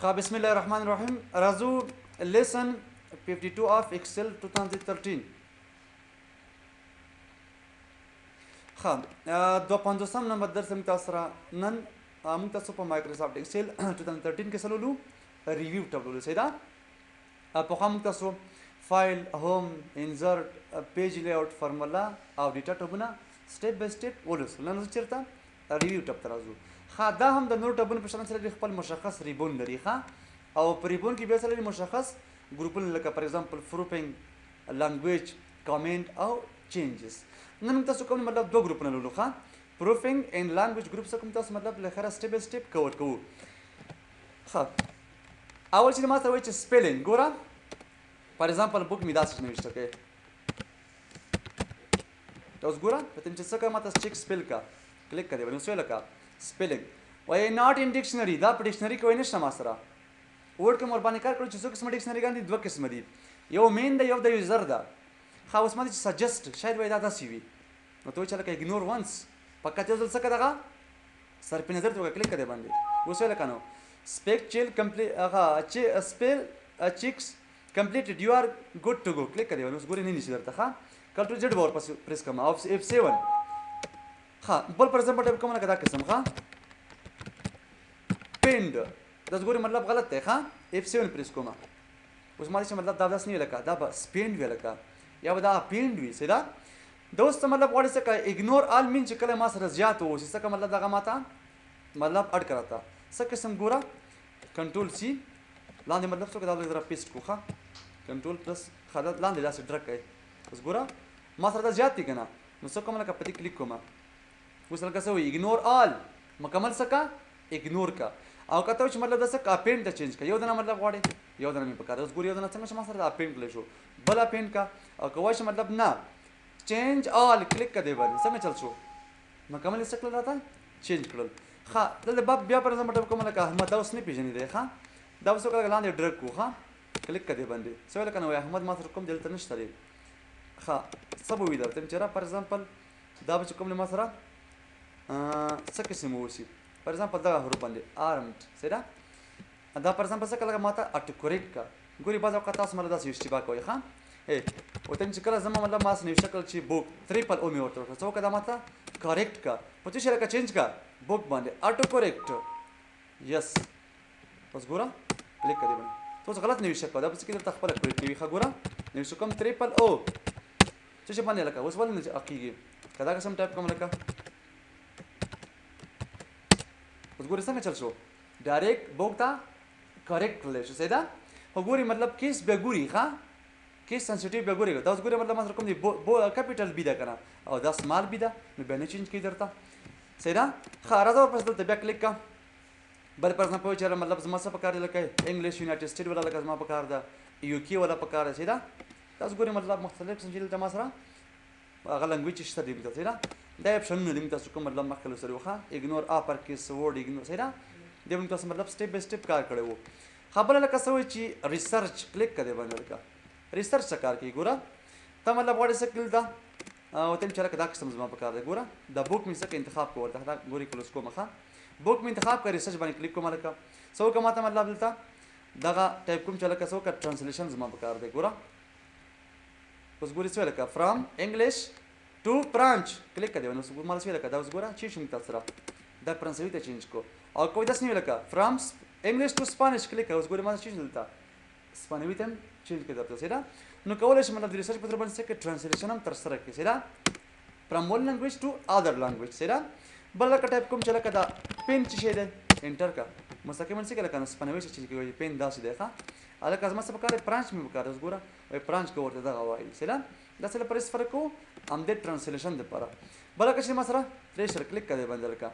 بسم الله الرحمن الرحیم راځو lesson 52 of Excel 2013 دو پنځوسم نمبر درس موږ تاسو سره نن موږ تاسو په مایکروسافټ ایکسل 2013 کې سلولو ریویو ټبلو سیدا په خامو تاسو فایل هوم انسرت پیج لیاوټ فارمولا او ډیټا ټبونه سټیپ بای سټیپ ولوس نن چیرته ریویو ټب ته راځو دا هم د نور ټبونو په شان سره خپل مشخص ریبون لري او په ریبون کې به سره مشخص ګروپونه لکه فار ایگزامپل فروپینګ لانګویج کامنټ او چینجز نن تاسو کوم مطلب دوه ګروپونه لولو پروفینګ اینڈ لانګویج ګروپ څخه تاسو مطلب لخره سټیپ بای سټیپ کور کوو اول چې ما سره وایي چې سپیلینګ ګوره فار ایگزامپل بوک می داسې نوشته کې اوس ګوره په تم چې څه کوم تاسو چیک سپیل کا کلیک کړئ ونو سوال کا سپیلینګ وای ناٹ ان ډکشنری دا په ډکشنری کې وای نشته ما سره ورډ کوم ور باندې کار کړو چې څو قسم ډکشنری ګاندي دوه قسم دي یو مین ده یو د یوزر ده خو اوس ما چې سجست شاید وای دا داسې وي نو ته چې لکه اګنور وانس فقط یو ځل څه کړه سر په نظر ته کلیک کړئ باندې وسوال کنو سپیک چیل کمپلیټ هغه چې سپیل چیکس completed you are good to go click کړئ نو ګورې نه نشي درته کنټرول زد ور پس پریس کوم اف 7 بل پر ایگزامپل ټایپ کوم نه کدا قسم pinned دا ګورې مطلب غلط دی F7 پریس کوم اوس ما چې مطلب دا داس نه لکه دا سپیند وی لکه یا دا پیند وی سیدا دوست مطلب وړ څه کوي اګنور آل مین چې کله ما سره زیات و چې څه مطلب دغه ماته مطلب اډ کراته څه قسم ګوره کنټرول سی لاندې مطلب څه دا لږ پیسټ کوخه کنټرول پلس خدای لاندې داسې ډرګ کوي اوس ګوره ما سره دا زیات دي کنه نو څه کوم لکه پتی کلیک کوم اوس لکه څه وي اګنور آل مکمل څه اګنور کا او کته چې مطلب د څه اپینډ ته چینج کا یو دنه مطلب غواړي یو دنه می پکاره اوس ګور یو دنه څنګه ما سره اپینډ کړل شو بل اپینډ کا او کوای شي مطلب نه چینج آل کلیک کړه دی باندې څنګه چل شو مکمل څه کړل راته چینج کړل دلته بیا پر مطلب کوم لکه احمد اوس نه پیژنې دی دا اوس کله لاندې ډرګ کو کلیک کړه دی باندې سوال کنه وای احمد ما سره کوم دلته نشته دی سبو وی درته چې را پر ایگزامپل دا به کوم ما سره څه قسم وسی فار ایگزامپل دا حروف باندې آرمډ سره دا پر ایگزامپل څه کله ماته اټکوریټ کا ګوري باز اوقات تاسو مله داسې اشتباه کوي او تم چې کله زما مطلب ما سره شکل چې بوک ټریپل او می ورته څو کده ماته کریکټ کا پته شي لکه چینج کا بوک باندې اټو کریکټ یس اوس ګوره کلیک کړئ باندې تاسو غلط نه وشکو دا به څه کې خپل کړی دی ګوره نو څه کوم ټریپل او څه باندې لکه اوس ولې نه اکیږي کدا قسم ټایپ کوم لکه اوس ګوره څنګه چل شو ډایرکټ بوک تا کریکټ کړل شو سیدا وګوري مطلب کیس به ګوري کیس سنسټیټیو به ګوري دا اوس ګوره مطلب ما سره کوم دی کیپټل بي دا کنه او دا سمال بي دا نو به نه چینج کی درته سیدا راځه ورپسې دلته بیا کلیک کا بل پر نه پوه چې مطلب زما څه پکار دی لکه انګلیش یونایټډ سټیټ ولا لکه زما پکار ده یو کې ولا پکار دی سیدا تاسو ګورئ مطلب مختلف سنجیل ته ما سره هغه لنګویج شته دی سیدا دا اپشن نه دی تاسو کوم مطلب مخکله سره وخه اګنور اپر کیس ورډ اګنور سیدا دې موږ تاسو مطلب سټیپ بای سټیپ کار کړو خبره لکه څه وي چې ریسرچ کلیک کړئ باندې لکه ریسرچ کار کوي ګوره ته مطلب وړه سکل دا او تم چې لکه دا قسم زما پکار دی ګوره دا بوک می څه انتخاب کوو دا ګوري کلوس کومه بوک می انتخاب کړئ ریسرچ باندې کلیک کوم لکه څو کومه ته مطلب دلته دغه ټایپ کوم چې لکه څو کا ټرانسلیشن زما پکار دی ګوره اوس ګوري څه لکه فرام انګلیش ټو فرانچ کلیک کړئ نو څه مال څه لکه دا اوس ګوره چې شوم تاسو را دا فرانسوي ته چینج کو او کوئی داس نه لکه فرام انګلیش ټو سپانیش کلیک اوس ګوره ما څه دلته سپانوي ته چینج کړئ تاسو سره نو کولای شئ مطلب د ریسرچ په تر باندې څه ټرانسلیشن هم تر سره کړئ سره فرام ون لانګویج ټو اذر لانګویج سره بل لکه ټایپ کوم چې لکه دا پین چې شي ده انټر کا مستقیما څه کله کنه سپنوي چې کوي پین داسې ده الکه ازما څه پکاره فرانچ می پکاره اوس ګوره وای فرانچ کو ورته دا وایي سلام دا څه پرس فرق کو ام دې ټرانسلیشن ده پاره بل لکه چې ما سره فریشر کلیک کړئ باندې لکه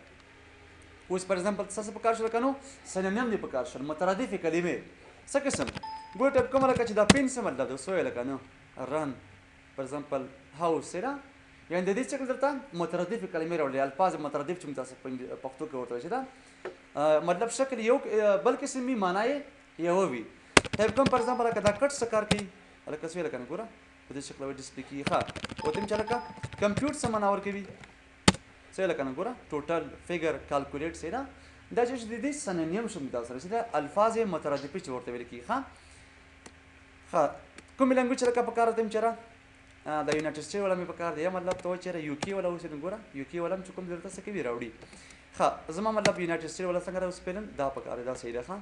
اوس پر ایگزامپل څه پکاره شو کنو سنونیم دی پکاره شو مترادف کلمې څه قسم ګوره ټایپ کوم لکه چې دا پین څه مطلب ده سوې لکه نو رن پر ایگزامپل هاوس سره یعنی د دې څخه درته مترادف کلمې راوړي الفاظ مترادف چې تاسو په پښتو کې ورته شي دا مطلب شکل یو بلکې سمي معنی یو وي ټایپ کوم پر ایگزامپل کدا کټ سکار کی الکه څه لکه ګوره په دې شکل وي ډسپلی کی او تم چې لکه کمپیوټر سم مناور کوي څه لکه ګوره ټوټل فیګر کیلکولیټ سره دا چې د دې سنونیم شو موږ تاسو سره چې دا الفاظ مترادفه چې ورته ویل کیږي ښه کوم لنګویج لکه په کار ته چېرې د یونایټډ سټیټ ولا مې په کار دی یا مطلب ته چېرې یو کې ولا اوس ګوره یو کې ولا چې کوم درته څه کوي راوړي ښه زما مطلب یونایټډ سټیټ ولا څنګه راو سپیلن دا په کار دا صحیح ده ښه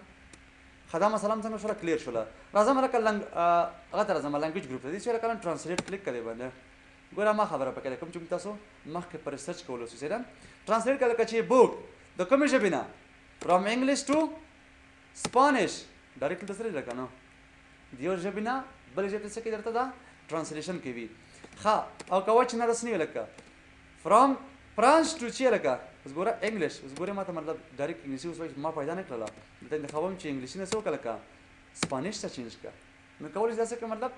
خدا مثلا څنګه شوله کلیر شوله راځم لکه هغه ته راځم لنګویج ګروپ ته دې چې کله ترانسلیټ کلیک کړی باندې ګوره ما خبره پکې کوم چې تاسو مخکې پر ریسرچ کولو څه ده ترانسلیټ کړه چې بوک د کومې ژبې نه فرام انګلیش ټو سپانیش ډایرکټ سره لکه نو دیو ژبې نه بل ژبې څه کې درته دا ترانسلیشن کوي ښه او کوه چې نه رسنی لکه فرام فرانس ټو چې لکه اوس ګوره انګلیش اوس ګوره ما ته مطلب ډایرکټ انګلیسي اوس وایي ما پیدا نه کړله دلته انتخابوم چې انګلیسي نه څه وکړه لکه سپانیش ته چینج کړه نو کولی شي داسې که مطلب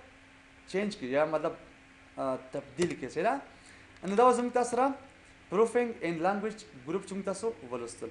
چینج کړي یا مطلب تبدیل کړي صحیح ده نو دا زموږ تاسو سره پروفینګ ان لانګویج ګروپ چې موږ تاسو ولوستل